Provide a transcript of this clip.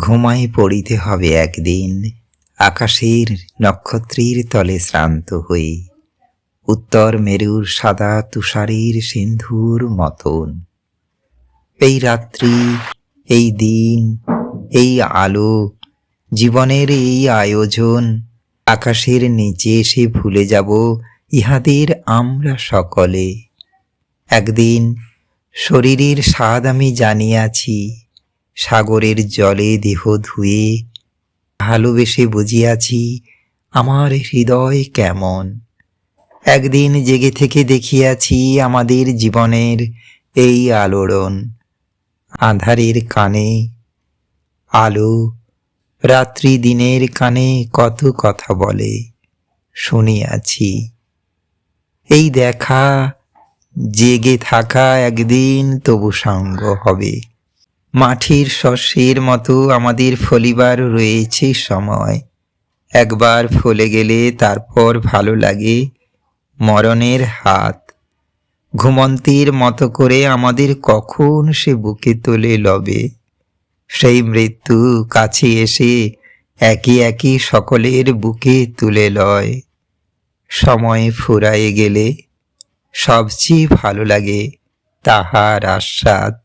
ঘুমায় পড়িতে হবে একদিন, আকাশের নক্ষত্রের তলে শ্রান্ত হয়ে, উত্তর মেরুর সাদা তুষারের সিন্ধুর মতন। এই রাত্রি, এই দিন, এই আলো, জীবনের এই আয়োজন, আকাশের নিচে এসে ভুলে যাব ইহাদের আমরা সকলে। একদিন শরীরের স্বাদ আমি জানিয়াছি, সাগরের জলে দেহ ধুয়ে ভালোবেসে বুঝিয়াছি আমার হৃদয় কেমন। একদিন জেগে থেকে দেখিয়াছি আমাদের জীবনের এই আলোড়ন। আঁধারের কানে আলো, রাত্রি দিনের কানে কত কথা বলে, শুনিয়াছি। এই দেখা, জেগে থাকা একদিন তবু সঙ্গ হবে। মাটির শস্যের মতো আমাদের ফলিবার রয়েছে সময়। একবার ফলে গেলে তারপর ভালো লাগে মরণের হাত। ঘুমন্তির মতো করে আমাদের কখন সে বুকে তোলে লবে। সেই মৃত্যু কাছে এসে একে একে সকলের বুকে তুলে লয়। সময় ফুরায়ে গেলে সবচেয়ে ভালো লাগে তাহার আস্বাদ।